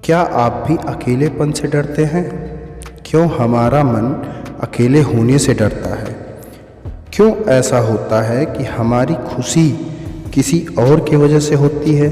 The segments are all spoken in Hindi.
क्या आप भी अकेलेपन से डरते हैं? क्यों हमारा मन अकेले होने से डरता है? क्यों ऐसा होता है कि हमारी खुशी किसी और की वजह से होती है?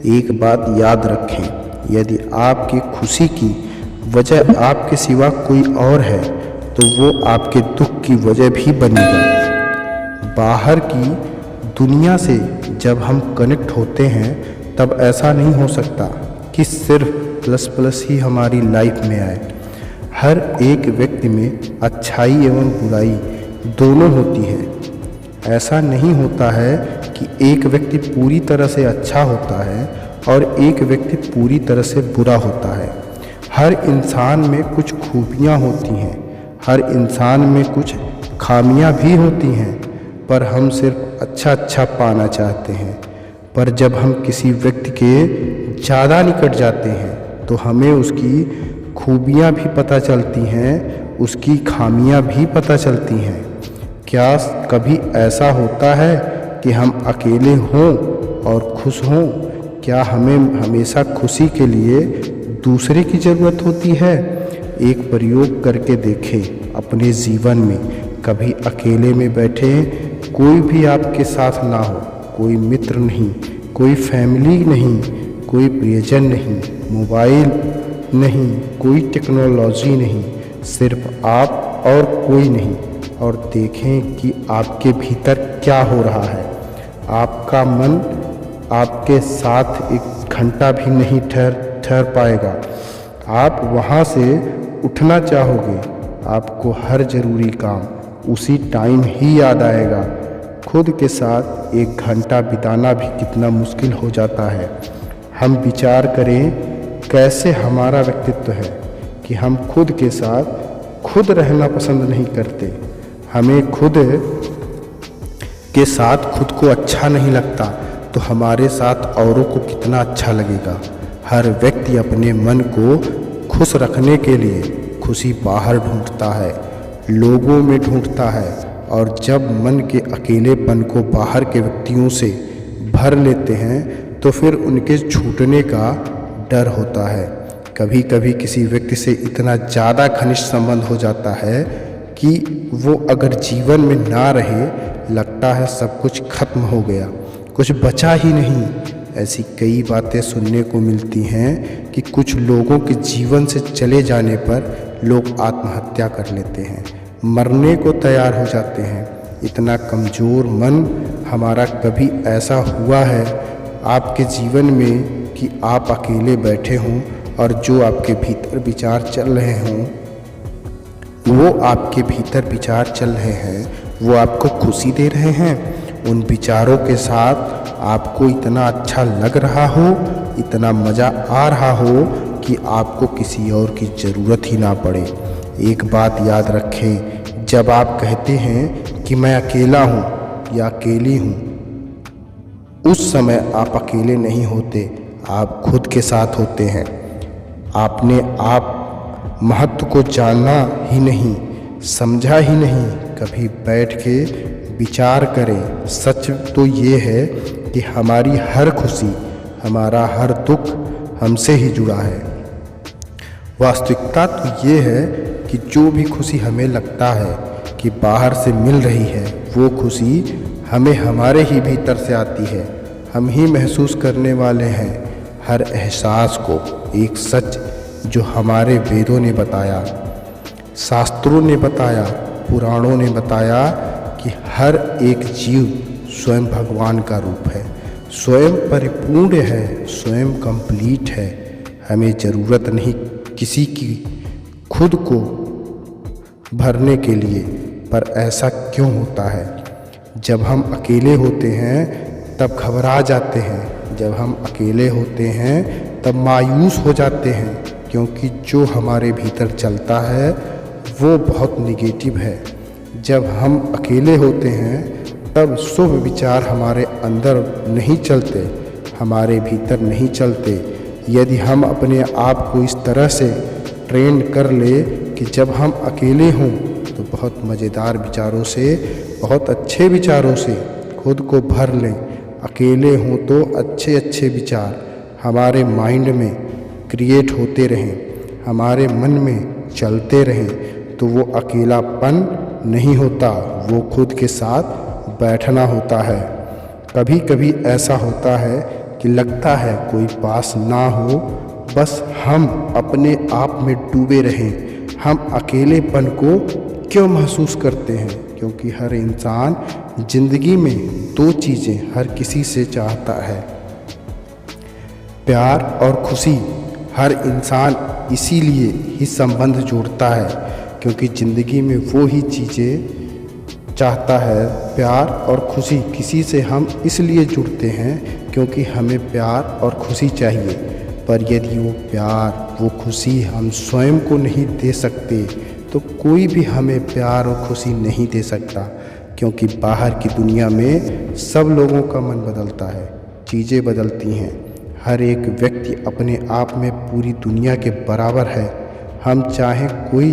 एक बात याद रखें, यदि आपकी खुशी की वजह आपके सिवा कोई और है तो वो आपके दुख की वजह भी बनेगा। बाहर की दुनिया से जब हम कनेक्ट होते हैं तब ऐसा नहीं हो सकता कि सिर्फ प्लस प्लस ही हमारी लाइफ में आए। हर एक व्यक्ति में अच्छाई एवं बुराई दोनों होती है। ऐसा नहीं होता है कि एक व्यक्ति पूरी तरह से अच्छा होता है और एक व्यक्ति पूरी तरह से बुरा होता है। हर इंसान में कुछ खूबियाँ होती हैं, हर इंसान में कुछ खामियां भी होती हैं, पर हम सिर्फ अच्छा पाना चाहते हैं। पर जब हम किसी व्यक्ति के ज़्यादा निकट जाते हैं तो हमें उसकी खूबियां भी पता चलती हैं, उसकी खामियां भी पता चलती हैं। क्या कभी ऐसा होता है कि हम अकेले हों और खुश हों? क्या हमें हमेशा खुशी के लिए दूसरे की ज़रूरत होती है? एक प्रयोग करके देखें अपने जीवन में। कभी अकेले में बैठे, कोई भी आपके साथ ना हो, कोई मित्र नहीं, कोई फैमिली नहीं, कोई प्रियजन नहीं, मोबाइल नहीं, कोई टेक्नोलॉजी नहीं, सिर्फ आप और कोई नहीं, और देखें कि आपके भीतर क्या हो रहा है। आपका मन आपके साथ एक घंटा भी नहीं ठहर पाएगा। आप वहाँ से उठना चाहोगे, आपको हर ज़रूरी काम उसी टाइम ही याद आएगा। खुद के साथ एक घंटा बिताना भी कितना मुश्किल हो जाता है। हम विचार करें कैसे हमारा व्यक्तित्व है कि हम खुद के साथ खुद रहना पसंद नहीं करते। हमें खुद के साथ खुद को अच्छा नहीं लगता तो हमारे साथ औरों को कितना अच्छा लगेगा। हर व्यक्ति अपने मन को खुश रखने के लिए खुशी बाहर ढूंढता है, लोगों में ढूंढता है, और जब मन के अकेलेपन को बाहर के व्यक्तियों से भर लेते हैं तो फिर उनके छूटने का डर होता है। कभी कभी किसी व्यक्ति से इतना ज़्यादा घनिष्ठ संबंध हो जाता है कि वो अगर जीवन में ना रहे, लगता है सब कुछ खत्म हो गया, कुछ बचा ही नहीं। ऐसी कई बातें सुनने को मिलती हैं कि कुछ लोगों के जीवन से चले जाने पर लोग आत्महत्या कर लेते हैं, मरने को तैयार हो जाते हैं। इतना कमज़ोर मन हमारा कभी ऐसा हुआ है आपके जीवन में कि आप अकेले बैठे हों और जो आपके भीतर विचार चल रहे हों, वो आपके भीतर विचार चल रहे हैं, वो आपको खुशी दे रहे हैं? उन विचारों के साथ आपको इतना अच्छा लग रहा हो, इतना मज़ा आ रहा हो कि आपको किसी और की ज़रूरत ही ना पड़े। एक बात याद रखें, जब आप कहते हैं कि मैं अकेला हूँ या अकेली हूँ, उस समय आप अकेले नहीं होते, आप खुद के साथ होते हैं। आपने आप महत्व को जाना ही नहीं, समझा ही नहीं। कभी बैठ के विचार करें। सच तो ये है कि हमारी हर खुशी, हमारा हर दुख हमसे ही जुड़ा है। वास्तविकता तो ये है कि जो भी खुशी हमें लगता है कि बाहर से मिल रही है, वो खुशी हमें हमारे ही भीतर से आती है। हम ही महसूस करने वाले हैं हर एहसास को। एक सच जो हमारे वेदों ने बताया, शास्त्रों ने बताया, पुराणों ने बताया कि हर एक जीव स्वयं भगवान का रूप है, स्वयं परिपूर्ण है, स्वयं कंप्लीट है। हमें ज़रूरत नहीं किसी की खुद को भरने के लिए। पर ऐसा क्यों होता है? जब हम अकेले होते हैं तब घबरा जाते हैं, जब हम अकेले होते हैं तब मायूस हो जाते हैं, क्योंकि जो हमारे भीतर चलता है वो बहुत निगेटिव है। जब हम अकेले होते हैं तब शुभ विचार हमारे अंदर नहीं चलते, हमारे भीतर नहीं चलते। यदि हम अपने आप को इस तरह से ट्रेन कर ले कि जब हम अकेले हों तो बहुत मज़ेदार विचारों से, बहुत अच्छे विचारों से खुद को भर लें। अकेले हों तो अच्छे अच्छे विचार हमारे माइंड में क्रिएट होते रहें, हमारे मन में चलते रहें, तो वो अकेलापन नहीं होता, वो खुद के साथ बैठना होता है। कभी कभी ऐसा होता है कि लगता है कोई पास ना हो, बस हम अपने आप में डूबे रहें। हम अकेलेपन को क्यों महसूस करते हैं? क्योंकि हर इंसान ज़िंदगी में दो चीज़ें हर किसी से चाहता है, प्यार और खुशी। हर इंसान इसीलिए ही संबंध जोड़ता है, क्योंकि ज़िंदगी में वो ही चीज़ें चाहता है, प्यार और खुशी। किसी से हम इसलिए जुड़ते हैं क्योंकि हमें प्यार और खुशी चाहिए, पर यदि वो प्यार, वो खुशी हम स्वयं को नहीं दे सकते, तो कोई भी हमें प्यार और खुशी नहीं दे सकता। क्योंकि बाहर की दुनिया में सब लोगों का मन बदलता है, चीज़ें बदलती हैं। हर एक व्यक्ति अपने आप में पूरी दुनिया के बराबर है। हम चाहें कोई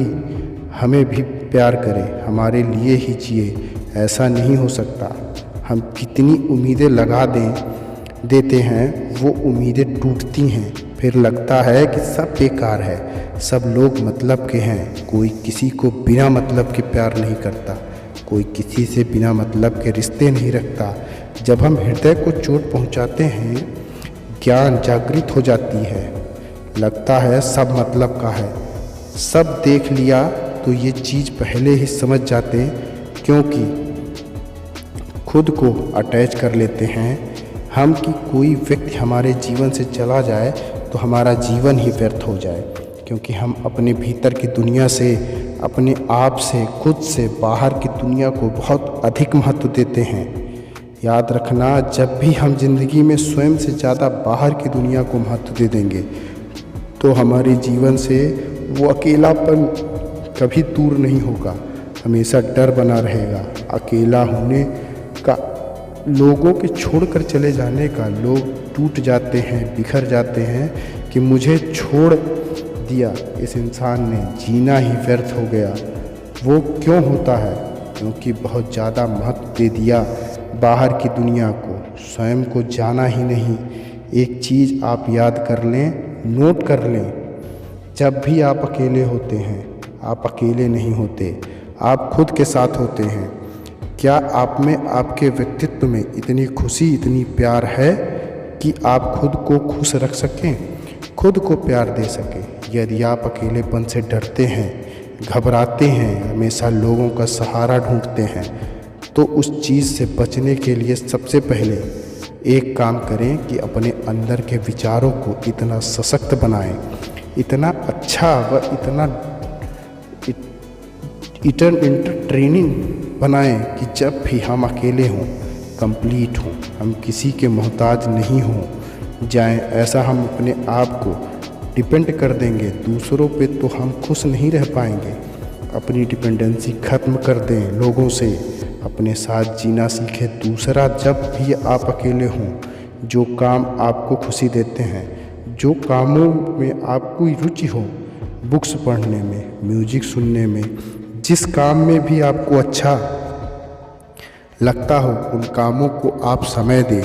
हमें भी प्यार करे, हमारे लिए ही जिए, ऐसा नहीं हो सकता। हम कितनी उम्मीदें लगा देते हैं, वो उम्मीदें टूटती हैं। फिर लगता है कि सब बेकार है, सब लोग मतलब के हैं। कोई किसी को बिना मतलब के प्यार नहीं करता, कोई किसी से बिना मतलब के रिश्ते नहीं रखता। जब हम हृदय को चोट पहुंचाते हैं, ज्ञान जागृत हो जाती है, लगता है सब मतलब का है। सब देख लिया तो ये चीज़ पहले ही समझ जाते, क्योंकि खुद को अटैच कर लेते हैं हम कि कोई व्यक्ति हमारे जीवन से चला जाए तो हमारा जीवन ही व्यर्थ हो जाए। क्योंकि हम अपने भीतर की दुनिया से, अपने आप से, खुद से बाहर की दुनिया को बहुत अधिक महत्व देते हैं। याद रखना, जब भी हम जिंदगी में स्वयं से ज़्यादा बाहर की दुनिया को महत्व दे देंगे, तो हमारे जीवन से वो अकेलापन कभी दूर नहीं होगा, हमेशा डर बना रहेगा। अकेला होने का, लोगों के छोड़कर चले जाने का। लोग टूट जाते हैं, बिखर जाते हैं कि मुझे छोड़ दिया इस इंसान ने, जीना ही व्यर्थ हो गया। वो क्यों होता है? क्योंकि बहुत ज़्यादा महत्व दे दिया बाहर की दुनिया को, स्वयं को जाना ही नहीं। एक चीज़ आप याद कर लें, नोट कर लें, जब भी आप अकेले होते हैं, आप अकेले नहीं होते, आप खुद के साथ होते हैं। क्या आप में, आपके व्यक्तित्व में इतनी खुशी, इतनी प्यार है कि आप खुद को खुश रख सकें, खुद को प्यार दे सकें? यदि आप अकेलेपन से डरते हैं, घबराते हैं, हमेशा लोगों का सहारा ढूंढते हैं, तो उस चीज़ से बचने के लिए सबसे पहले एक काम करें कि अपने अंदर के विचारों को इतना सशक्त बनाएं, इतना अच्छा व इतना इंटरट्रेनिंग बनाएं कि जब भी हम अकेले हों, कंप्लीट हों, हम किसी के मोहताज नहीं हों जाएं। ऐसा हम अपने आप को डिपेंड कर देंगे दूसरों पे, तो हम खुश नहीं रह पाएंगे। अपनी डिपेंडेंसी ख़त्म कर दें लोगों से, अपने साथ जीना सीखें। दूसरा, जब भी आप अकेले हों, जो काम आपको खुशी देते हैं, जो कामों में आपको रुचि हो, बुक्स पढ़ने में, म्यूजिक सुनने में, जिस काम में भी आपको अच्छा लगता हो, उन कामों को आप समय दें।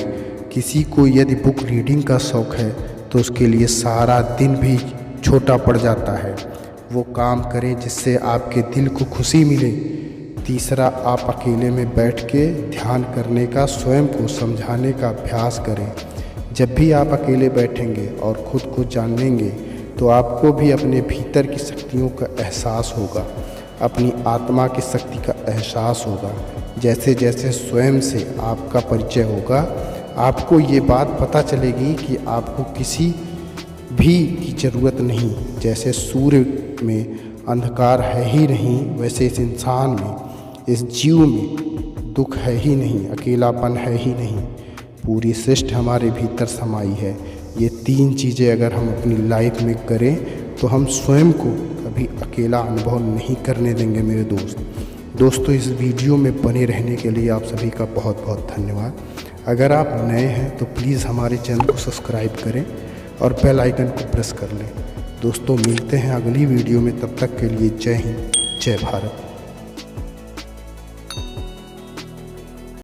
किसी को यदि बुक रीडिंग का शौक़ है तो उसके लिए सारा दिन भी छोटा पड़ जाता है। वो काम करें जिससे आपके दिल को खुशी मिले। तीसरा, आप अकेले में बैठ के ध्यान करने का, स्वयं को समझाने का अभ्यास करें। जब भी आप अकेले बैठेंगे और ख़ुद को जानेंगे, तो आपको भी अपने भीतर की शक्तियों का एहसास होगा, अपनी आत्मा की शक्ति का एहसास होगा। जैसे जैसे स्वयं से आपका परिचय होगा, आपको ये बात पता चलेगी कि आपको किसी भी की ज़रूरत नहीं। जैसे सूर्य में अंधकार है ही नहीं, वैसे इस इंसान में, इस जीव में दुख है ही नहीं, अकेलापन है ही नहीं। पूरी सृष्टि हमारे भीतर समाई है। ये तीन चीज़ें अगर हम अपनी लाइफ में करें तो हम स्वयं को कभी अकेला अनुभव नहीं करने देंगे। मेरे दोस्तों, इस वीडियो में बने रहने के लिए आप सभी का बहुत बहुत धन्यवाद। अगर आप नए हैं तो प्लीज़ हमारे चैनल को सब्सक्राइब करें और बेल आइकन को प्रेस कर लें। दोस्तों, मिलते हैं अगली वीडियो में, तब तक के लिए जय हिंद, जय भारत।